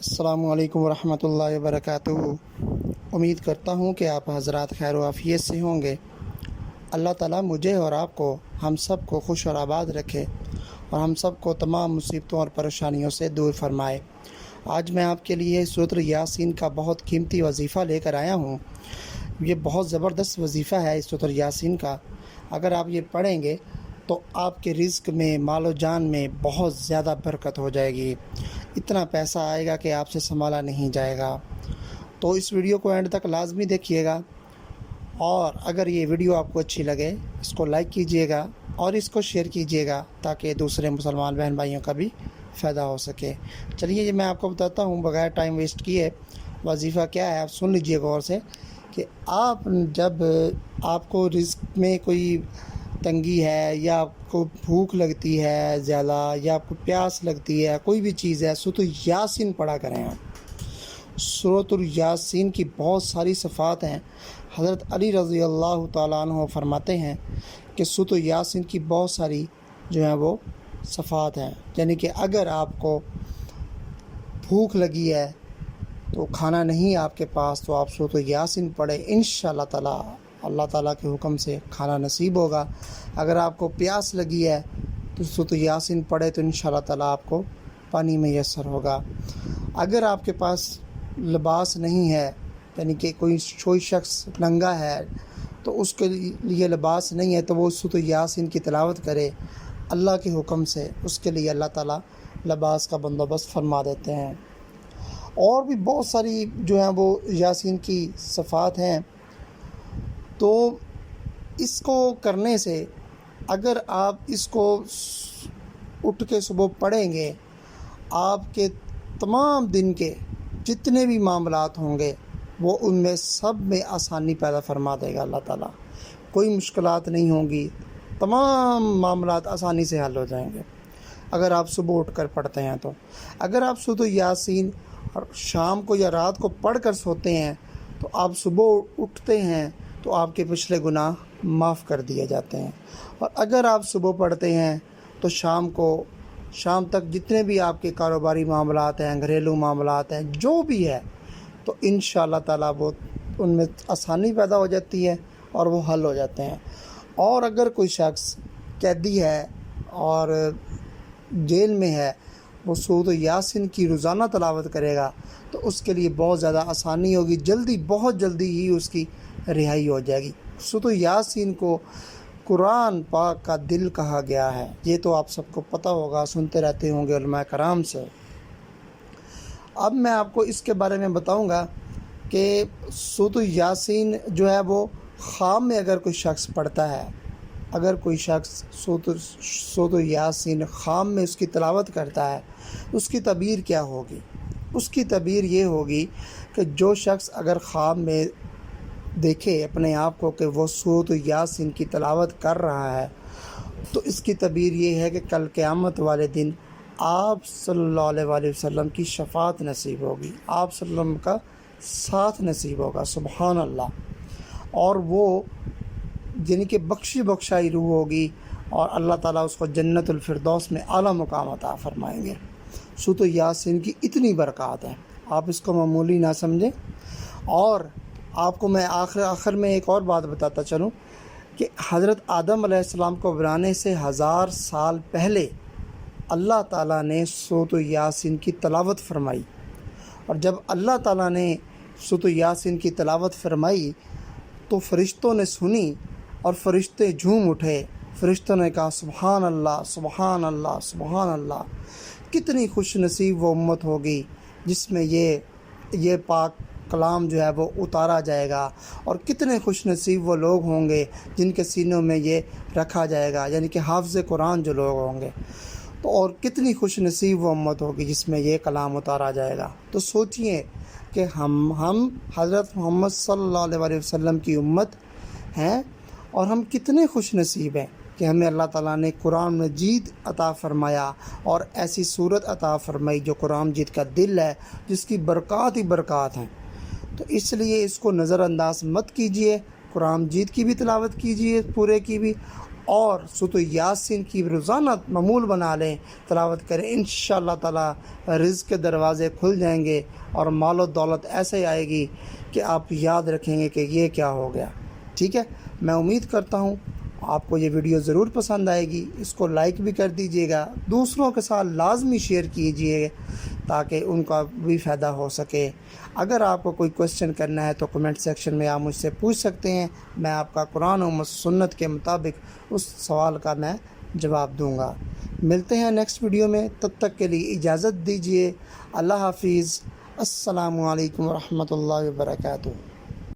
السلام علیکم ورحمۃ اللہ وبرکاتہ۔ امید کرتا ہوں کہ آپ حضرات خیر و عافیت سے ہوں گے۔ اللہ تعالیٰ مجھے اور آپ کو ہم سب کو خوش اور آباد رکھے اور ہم سب کو تمام مصیبتوں اور پریشانیوں سے دور فرمائے۔ آج میں آپ کے لیے سورہ یاسین کا بہت قیمتی وظیفہ لے کر آیا ہوں۔ یہ بہت زبردست وظیفہ ہے اس سورہ یاسین کا۔ اگر آپ یہ پڑھیں گے تو آپ کے رزق میں، مال و جان میں بہت زیادہ برکت ہو جائے گی۔ اتنا پیسہ آئے گا کہ آپ سے سنبھالا نہیں جائے گا۔ تو اس ویڈیو کو اینڈ تک لازمی دیکھیے گا، اور اگر یہ ویڈیو آپ کو اچھی لگے اس کو لائک کیجئے گا اور اس کو شیئر کیجئے گا تاکہ دوسرے مسلمان بہن بھائیوں کا بھی فائدہ ہو سکے۔ چلیے یہ میں آپ کو بتاتا ہوں بغیر ٹائم ویسٹ کیے وظیفہ کیا ہے۔ آپ سن لیجئے غور سے کہ جب آپ کو رزق میں کوئی تنگی ہے، یا آپ کو بھوک لگتی ہے زیادہ، یا آپ کو پیاس لگتی ہے، کوئی بھی چیز ہے، سورۃ یاسین پڑھا کریں آپ۔ سورۃ یاسین کی بہت ساری صفات ہیں۔ حضرت علی رضی اللہ تعالیٰ عنہ فرماتے ہیں کہ سورۃ یاسین کی بہت ساری جو ہیں وہ صفات ہیں، یعنی کہ اگر آپ کو بھوک لگی ہے تو کھانا نہیں آپ کے پاس، تو آپ سورۃ یاسین پڑھیں، انشاءاللہ تعالیٰ اللہ تعالیٰ کے حکم سے کھانا نصیب ہوگا۔ اگر آپ کو پیاس لگی ہے تو سورۃ یاسین پڑھے تو انشاءاللہ تعالیٰ آپ کو پانی میسر ہوگا۔ اگر آپ کے پاس لباس نہیں ہے، یعنی کہ کوئی شخص ننگا ہے تو اس کے لیے لباس نہیں ہے، تو وہ سورۃ یاسین کی تلاوت کرے، اللہ کے حکم سے اس کے لیے اللہ تعالیٰ لباس کا بندوبست فرما دیتے ہیں۔ اور بھی بہت ساری جو ہیں وہ یاسین کی صفات ہیں۔ تو اس کو کرنے سے، اگر آپ اس کو اٹھ کے صبح پڑھیں گے، آپ کے تمام دن کے جتنے بھی معاملات ہوں گے وہ ان میں سب میں آسانی پیدا فرما دے گا اللہ تعالیٰ۔ کوئی مشکلات نہیں ہوں گی، تمام معاملات آسانی سے حل ہو جائیں گے اگر آپ صبح اٹھ کر پڑھتے ہیں۔ تو اگر آپ سورۃ یاسین شام کو یا رات کو پڑھ کر سوتے ہیں تو آپ صبح اٹھتے ہیں تو آپ کے پچھلے گناہ معاف کر دیے جاتے ہیں۔ اور اگر آپ صبح پڑھتے ہیں تو شام تک جتنے بھی آپ کے کاروباری معاملات ہیں، گھریلو معاملات ہیں، جو بھی ہے، تو انشاءاللہ تعالیٰ وہ ان میں آسانی پیدا ہو جاتی ہے اور وہ حل ہو جاتے ہیں۔ اور اگر کوئی شخص قیدی ہے اور جیل میں ہے، وہ سورۃ یاسین کی روزانہ تلاوت کرے گا تو اس کے لیے بہت زیادہ آسانی ہوگی، بہت جلدی ہی اس کی رہائی ہو جائے گی۔ سورۃ یاسین کو قرآن پاک کا دل کہا گیا ہے، یہ تو آپ سب کو پتہ ہوگا، سنتے رہتے ہوں گے علماء کرام سے۔ اب میں آپ کو اس کے بارے میں بتاؤں گا کہ سورۃ یاسین جو ہے وہ خواب میں اگر کوئی شخص پڑھتا ہے، اگر کوئی شخص سورۃ یاسین خواب میں اس کی تلاوت کرتا ہے، اس کی تعبیر کیا ہوگی؟ اس کی تعبیر یہ ہوگی کہ جو شخص اگر خواب میں دیکھے اپنے آپ کو کہ وہ سورۃ یاسین کی تلاوت کر رہا ہے، تو اس کی تعبیر یہ ہے کہ کل قیامت والے دن آپ صلی اللہ علیہ وسلم کی شفاعت نصیب ہوگی، آپ صلی اللہ علیہ وسلم کا ساتھ نصیب ہوگا، سبحان اللہ۔ اور وہ یعنی کہ بخشائی روح ہوگی، اور اللہ تعالیٰ اس کو جنت الفردوس میں اعلیٰ مقام عطا فرمائیں گے۔ سورۃ یاسین کی اتنی برکات ہیں، آپ اس کو معمولی نہ سمجھیں۔ اور آپ کو میں آخر میں ایک اور بات بتاتا چلوں کہ حضرت آدم علیہ السلام کو بنانے سے 1000 سال پہلے اللہ تعالیٰ نے سورۃ یاسین کی تلاوت فرمائی، اور جب اللہ تعالیٰ نے سورۃ یاسین کی تلاوت فرمائی تو فرشتوں نے سنی اور فرشتے جھوم اٹھے۔ فرشتوں نے کہا سبحان اللہ، سبحان اللہ، سبحان اللہ۔ کتنی خوش نصیب وہ امت ہوگی جس میں یہ پاک کلام جو ہے وہ اتارا جائے گا، اور کتنے خوش نصیب وہ لوگ ہوں گے جن کے سینوں میں یہ رکھا جائے گا، یعنی کہ حافظ قرآن جو لوگ ہوں گے۔ تو اور کتنی خوش نصیب وہ امت ہوگی جس میں یہ کلام اتارا جائے گا۔ تو سوچئے کہ ہم حضرت محمد صلی اللہ علیہ وسلم کی امت ہیں، اور ہم کتنے خوش نصیب ہیں کہ ہمیں اللہ تعالیٰ نے قرآن مجید عطا فرمایا، اور ایسی صورت عطا فرمائی جو قرآن مجید کا دل ہے، جس کی برکات ہی برکات ہیں۔ تو اس لیے اس کو نظر انداز مت کیجئے، قرآن مجید کی بھی تلاوت کیجئے پورے کی بھی، اور سورۃ یاسین کی روزانہ معمول بنا لیں، تلاوت کریں، انشاءاللہ تعالی رزق کے دروازے کھل جائیں گے اور مال و دولت ایسے آئے گی کہ آپ یاد رکھیں گے کہ یہ کیا ہو گیا۔ ٹھیک ہے، میں امید کرتا ہوں آپ کو یہ ویڈیو ضرور پسند آئے گی، اس کو لائک بھی کر دیجیے گا، دوسروں کے ساتھ لازمی شیئر کیجیے تاکہ ان کا بھی فائدہ ہو سکے۔ اگر آپ کو کوئی کوسچن کرنا ہے تو کمنٹ سیکشن میں آپ مجھ سے پوچھ سکتے ہیں، میں آپ کا قرآن و سنت کے مطابق اس سوال کا میں جواب دوں گا۔ ملتے ہیں نیکسٹ ویڈیو میں، تب تک کے لیے اجازت دیجیے۔ اللہ حافظ، السلام علیکم ورحمۃ اللہ وبرکاتہ۔